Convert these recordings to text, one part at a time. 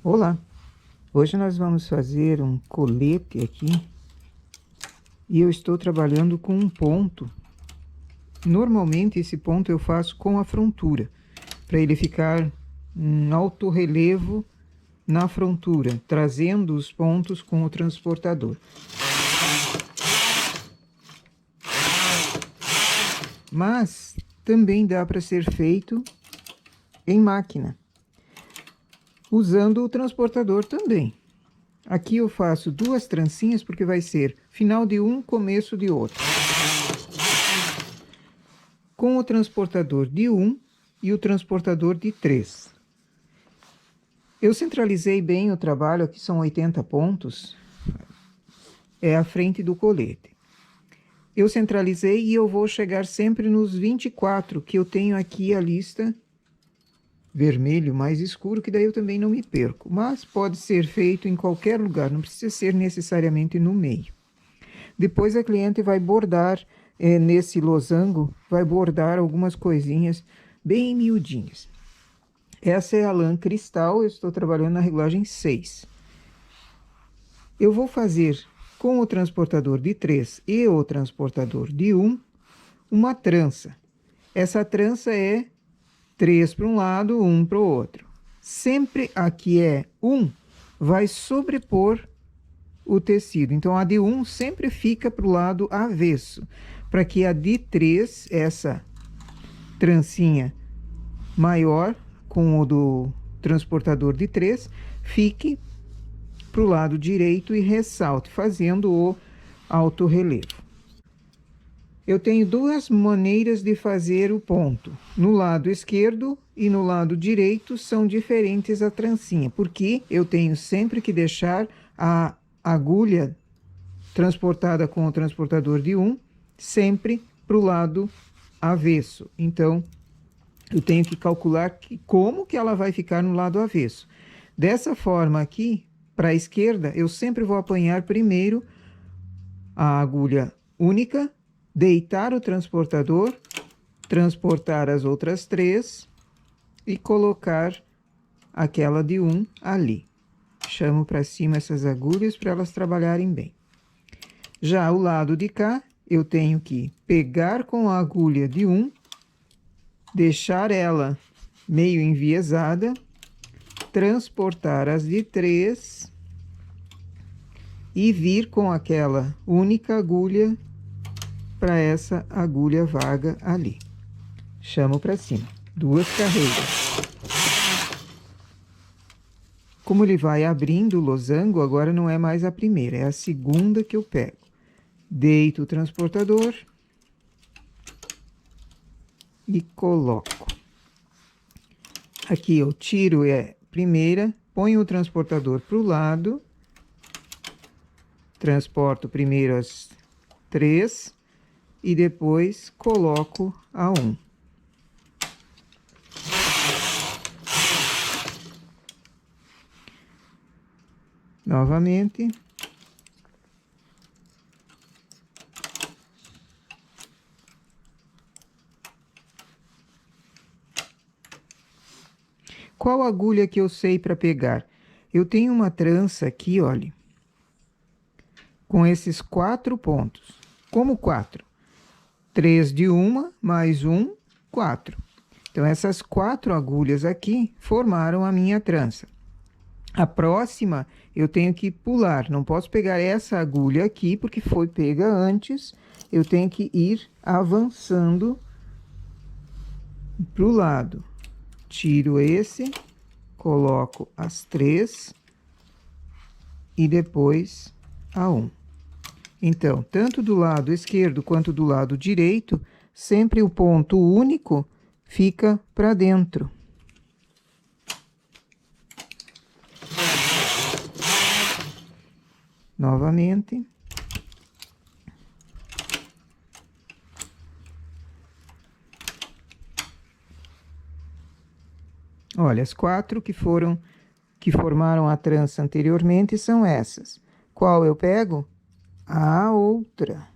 Olá, hoje nós vamos fazer um colete aqui e eu estou trabalhando com um ponto. Normalmente esse ponto eu faço com a frontura, para ele ficar um alto relevo na frontura, trazendo os pontos com o transportador. Mas também dá para ser feito em máquina, usando o transportador também. Aqui eu faço duas trancinhas porque vai ser final de um, começo de outro. Com o transportador de 1 e o transportador de 3. Eu centralizei bem o trabalho, aqui são 80 pontos, é a frente do colete. Eu centralizei e eu vou chegar sempre nos 24, que eu tenho aqui a lista vermelho mais escuro, que daí eu também não me perco. Mas pode ser feito em qualquer lugar, não precisa ser necessariamente no meio. Depois a cliente vai bordar nesse losango, vai bordar algumas coisinhas bem miudinhas. Essa é a lã cristal, eu estou trabalhando na regulagem 6. Eu vou fazer com o transportador de 3 e o transportador de 1, uma trança. Essa trança é 3 para um lado, 1 para o outro. Sempre a que é 1 vai sobrepor o tecido. Então, a de 1 sempre fica para o lado avesso, para que a de 3, essa trancinha maior, com o do transportador de 3, fique para o lado direito e ressalte, fazendo o alto relevo. Eu tenho duas maneiras de fazer o ponto. No lado esquerdo e no lado direito são diferentes a trancinha, porque eu tenho sempre que deixar a agulha transportada com o transportador de 1 sempre para o lado avesso. Então, eu tenho que calcular como que ela vai ficar no lado avesso. Dessa forma aqui, para a esquerda, eu sempre vou apanhar primeiro a agulha única, deitar o transportador, transportar as outras 3 e colocar aquela de 1 ali. Chamo para cima essas agulhas para elas trabalharem bem. Já o lado de cá, eu tenho que pegar com a agulha de 1, deixar ela meio enviesada, transportar as de 3 e vir com aquela única agulha para essa agulha vaga ali. Chamo para cima, 2 carreiras. Como ele vai abrindo o losango, agora não é mais a primeira, é a segunda que eu pego. Deito o transportador e coloco. Aqui eu tiro a primeira, ponho o transportador para o lado, transporto primeiro as 3 e depois coloco a 1. Novamente. Qual agulha que eu sei para pegar? Eu tenho uma trança aqui, olha, com esses 4 pontos. Como 4? 3 de uma, mais 1, 4. Então, essas 4 agulhas aqui formaram a minha trança. A próxima, eu tenho que pular. Não posso pegar essa agulha aqui, porque foi pega antes. Eu tenho que ir avançando para o lado. Tiro esse, coloco as 3 e depois a 1. Então, tanto do lado esquerdo quanto do lado direito, sempre o ponto único fica para dentro. Novamente. Olha, as 4 que formaram a trança anteriormente são essas. Qual eu pego? A outra.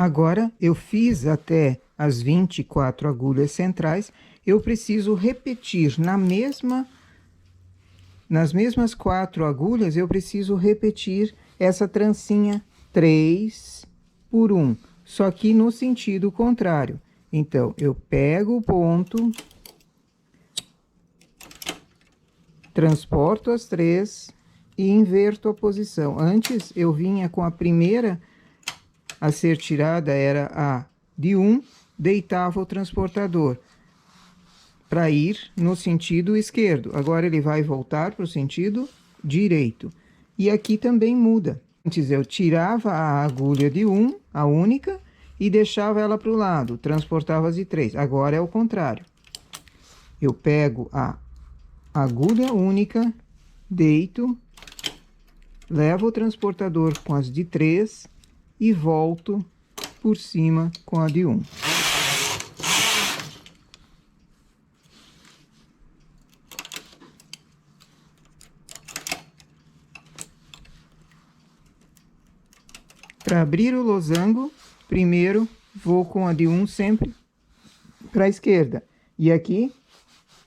Agora, eu fiz até as 24 agulhas centrais, eu preciso repetir nas mesmas 4 agulhas, eu preciso repetir essa trancinha 3 por 1, só que no sentido contrário. Então, eu pego o ponto, transporto as 3 e inverto a posição. Antes, eu vinha com a primeira a ser tirada, era a de 1, deitava o transportador para ir no sentido esquerdo. Agora ele vai voltar para o sentido direito. E aqui também muda. Antes eu tirava a agulha de 1, a única, e deixava ela para o lado, transportava as de 3. Agora é o contrário. Eu pego a agulha única, deito, levo o transportador com as de 3 e volto por cima com a de 1. Para abrir o losango, primeiro vou com a de 1 sempre para a esquerda e aqui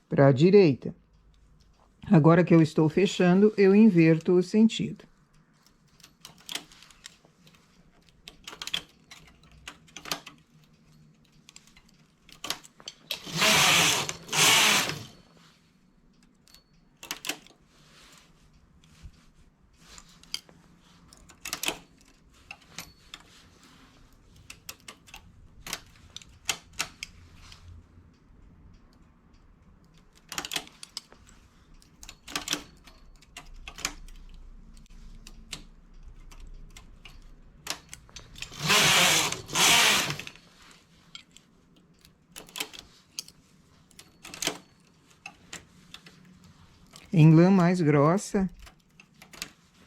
para a direita. Agora que eu estou fechando, eu inverto o sentido. Em lã mais grossa,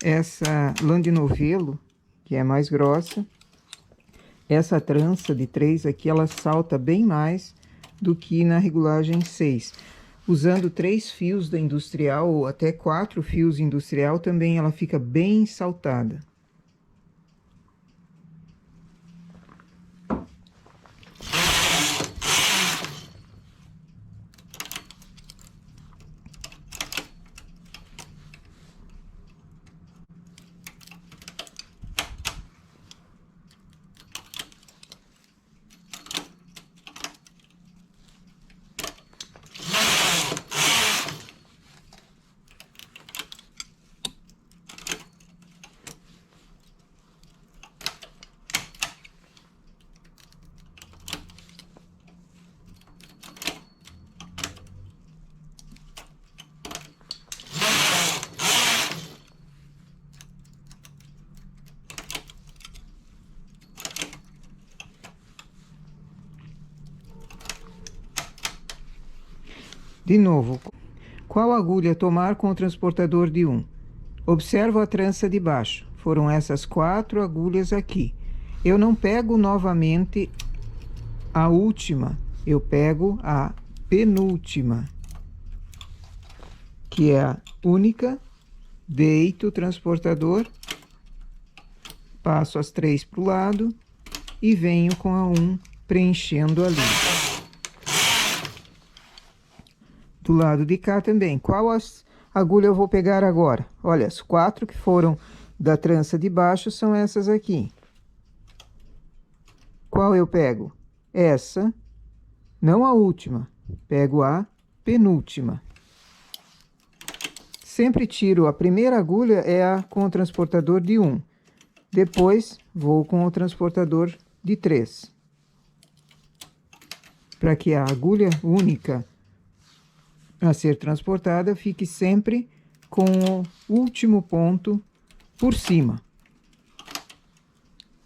essa lã de novelo, que é mais grossa, essa trança de 3 aqui, ela salta bem mais do que na regulagem 6. Usando 3 fios da industrial ou até 4 fios industrial, também ela fica bem saltada. De novo, qual agulha tomar com o transportador de 1? Observo a trança de baixo. Foram essas 4 agulhas aqui. Eu não pego novamente a última, eu pego a penúltima, que é a única, deito o transportador, passo as 3 para o lado e venho com a 1 preenchendo ali. Do lado de cá também. Qual agulha eu vou pegar agora? Olha, as 4 que foram da trança de baixo são essas aqui. Qual eu pego? Essa, não a última, pego a penúltima. Sempre tiro a primeira agulha, é a com o transportador de 1. Depois, vou com o transportador de 3. Para que a agulha única a ser transportada fique sempre com o último ponto por cima.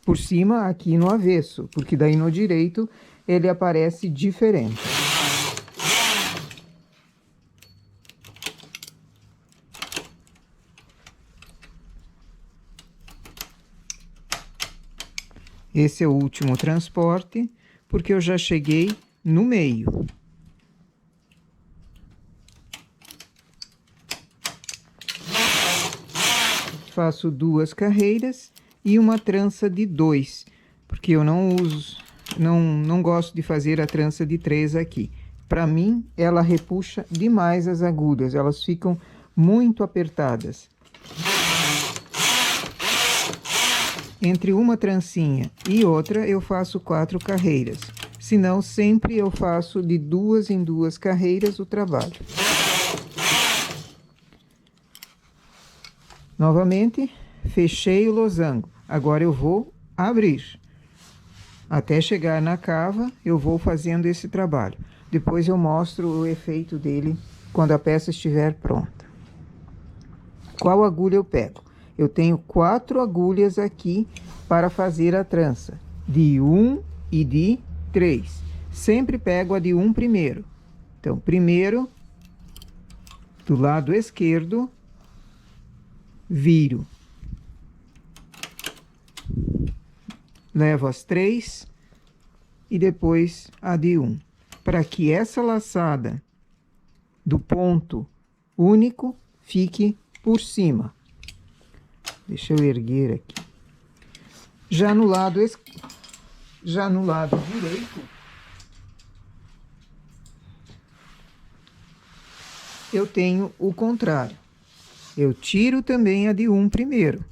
Por cima aqui no avesso, porque daí no direito ele aparece diferente. Esse é o último transporte, porque eu já cheguei no meio. Faço 2 carreiras e uma trança de 2, porque eu não uso, não gosto de fazer a trança de 3 aqui. Para mim, ela repuxa demais as agulhas, elas ficam muito apertadas. Entre uma trancinha e outra, eu faço 4 carreiras. Senão, sempre eu faço de 2 em 2 carreiras o trabalho. Novamente, fechei o losango. Agora eu vou abrir. Até chegar na cava, eu vou fazendo esse trabalho. Depois eu mostro o efeito dele quando a peça estiver pronta. Qual agulha eu pego? Eu tenho 4 agulhas aqui para fazer a trança. De 1 e de 3. Sempre pego a de 1 primeiro. Então, primeiro, do lado esquerdo, viro. Levo as 3 e depois a de 1. Para que essa laçada do ponto único fique por cima. Deixa eu erguer aqui. Já no lado direito, eu tenho o contrário. Eu tiro também a de 1 primeiro.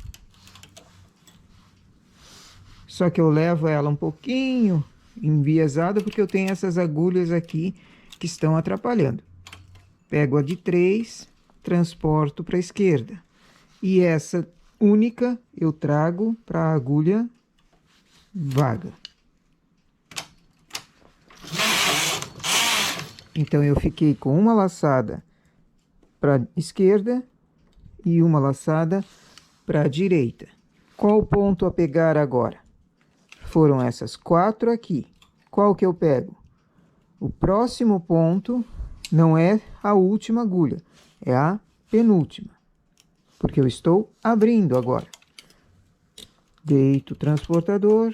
Só que eu levo ela um pouquinho enviesada, porque eu tenho essas agulhas aqui que estão atrapalhando. Pego a de 3, transporto para a esquerda. E essa única eu trago para a agulha vaga. Então, eu fiquei com uma laçada para a esquerda e uma laçada para a direita. Qual ponto a pegar agora? Foram essas 4 aqui. Qual que eu pego? O próximo ponto não é a última agulha, é a penúltima. Porque eu estou abrindo agora. Deito o transportador.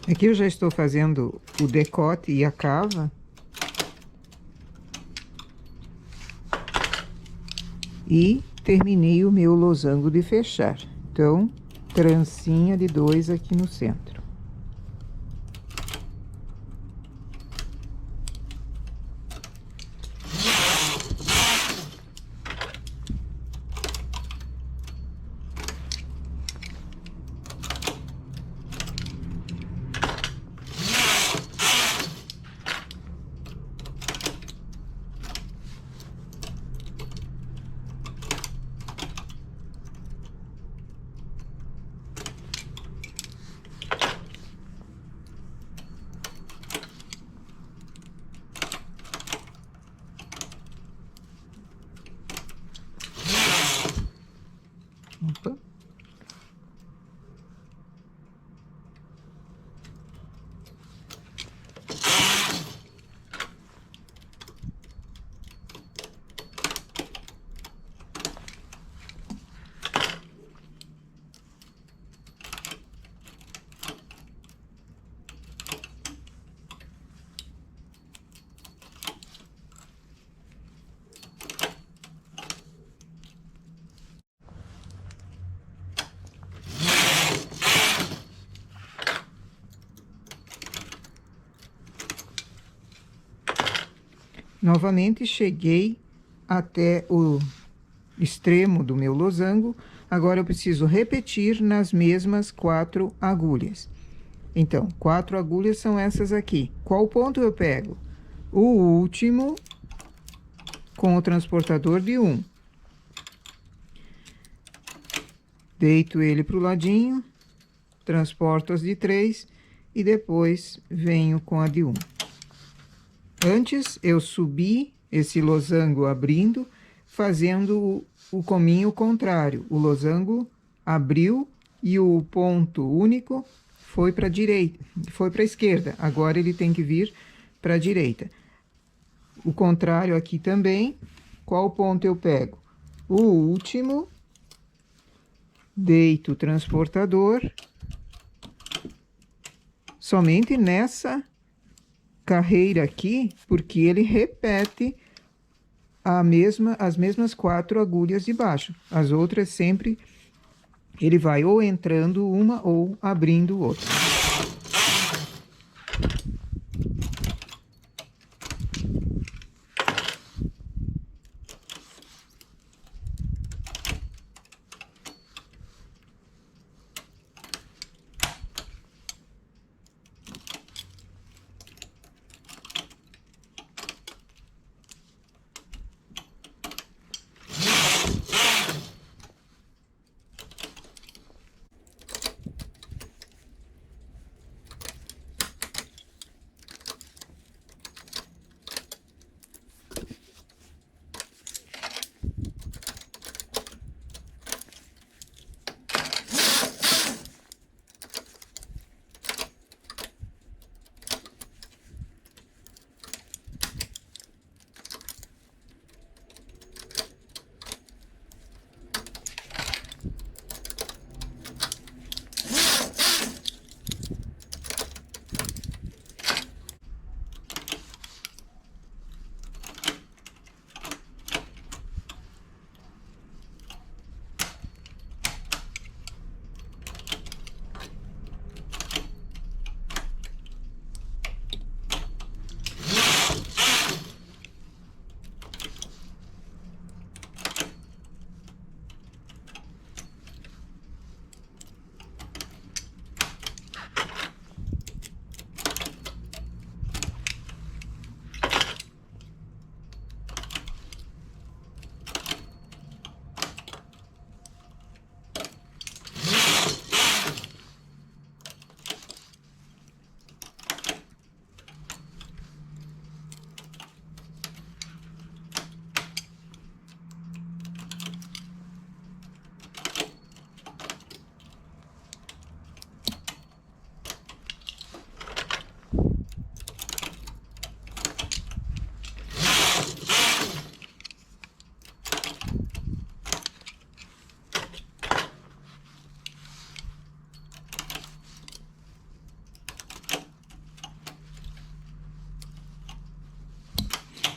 Aqui eu já estou fazendo o decote e a cava. E terminei o meu losango de fechar. Então, trancinha de 2 aqui no centro. Novamente, cheguei até o extremo do meu losango. Agora, eu preciso repetir nas mesmas 4 agulhas. Então, 4 agulhas são essas aqui. Qual ponto eu pego? O último com o transportador de 1. Deito ele para o ladinho, transporto as de 3 e depois venho com a de 1. Antes, eu subi esse losango abrindo, fazendo o cominho contrário. O losango abriu e o ponto único foi para a direita, foi para a esquerda. Agora ele tem que vir para a direita. O contrário aqui também. Qual ponto eu pego? O último, deito o transportador, somente nessa carreira aqui, porque ele repete as mesmas 4 agulhas de baixo. As outras sempre ele vai ou entrando uma ou abrindo outra.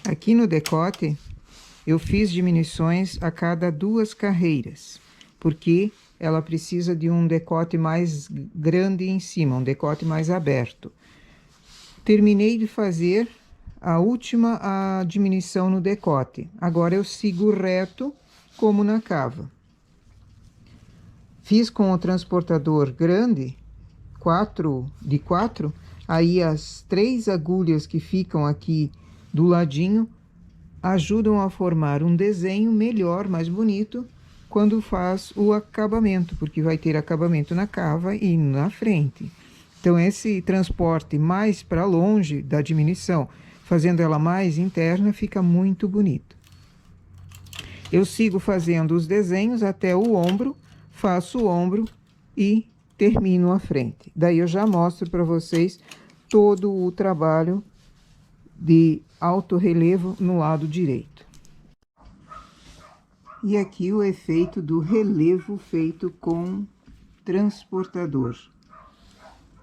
Aqui no decote, eu fiz diminuições a cada 2 carreiras, porque ela precisa de um decote mais grande em cima, um decote mais aberto. Terminei de fazer a última diminuição no decote. Agora eu sigo reto, como na cava. Fiz com o transportador grande, 4 de 4, aí as 3 agulhas que ficam aqui do ladinho ajudam a formar um desenho melhor, mais bonito, quando faz o acabamento, porque vai ter acabamento na cava e na frente. Então, esse transporte mais para longe da diminuição, fazendo ela mais interna, fica muito bonito. Eu sigo fazendo os desenhos até o ombro, faço o ombro e termino a frente. Daí eu já mostro para vocês todo o trabalho de alto relevo no lado direito. E aqui o efeito do relevo feito com transportador.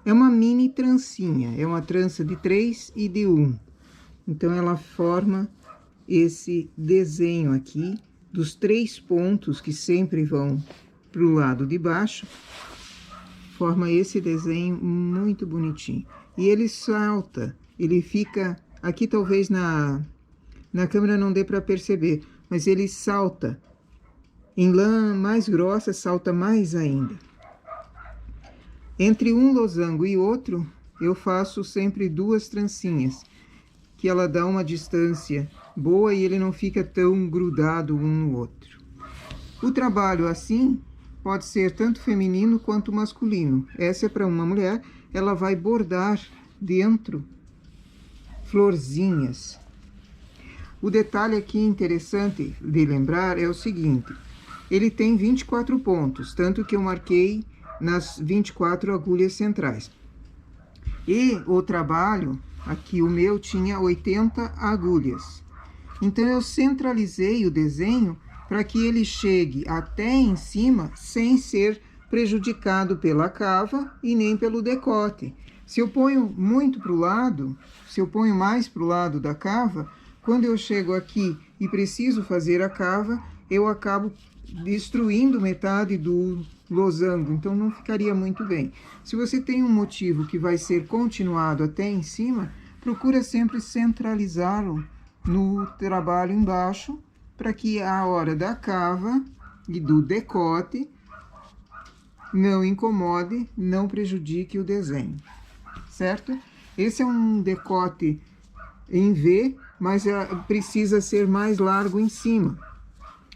É uma mini trancinha, é uma trança de 3 e de 1. Então, ela forma esse desenho aqui dos 3 pontos que sempre vão para o lado de baixo. Forma esse desenho muito bonitinho. E ele salta, ele fica aqui talvez na câmera não dê para perceber, mas ele salta. Em lã mais grossa, salta mais ainda. Entre um losango e outro, eu faço sempre 2 trancinhas, que ela dá uma distância boa e ele não fica tão grudado um no outro. O trabalho assim pode ser tanto feminino quanto masculino. Essa é para uma mulher, ela vai bordar dentro florzinhas. O detalhe aqui interessante de lembrar é o seguinte: ele tem 24 pontos, tanto que eu marquei nas 24 agulhas centrais. E o trabalho, aqui o meu tinha 80 agulhas. Então eu centralizei o desenho para que ele chegue até em cima sem ser prejudicado pela cava e nem pelo decote. Se eu ponho muito para o lado, se eu ponho mais para o lado da cava, quando eu chego aqui e preciso fazer a cava, eu acabo destruindo metade do losango, então não ficaria muito bem. Se você tem um motivo que vai ser continuado até em cima, procura sempre centralizá-lo no trabalho embaixo, para que a hora da cava e do decote não incomode, não prejudique o desenho, certo? Esse é um decote em V, mas precisa ser mais largo em cima.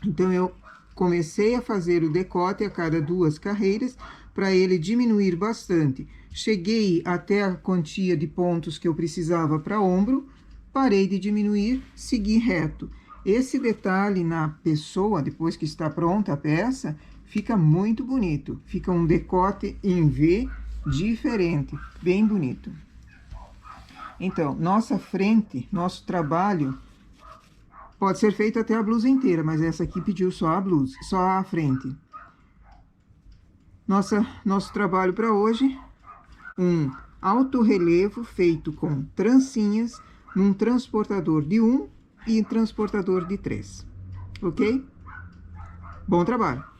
Então, eu comecei a fazer o decote a cada 2 carreiras, para ele diminuir bastante. Cheguei até a quantia de pontos que eu precisava para ombro, parei de diminuir, segui reto. Esse detalhe na pessoa, depois que está pronta a peça, fica muito bonito. Fica um decote em V diferente, bem bonito. Então, nossa frente, nosso trabalho, pode ser feito até a blusa inteira, mas essa aqui pediu só a blusa, só a frente. Nosso trabalho para hoje, um alto relevo feito com trancinhas, num transportador de 1 e transportador de 3. Ok? Bom trabalho!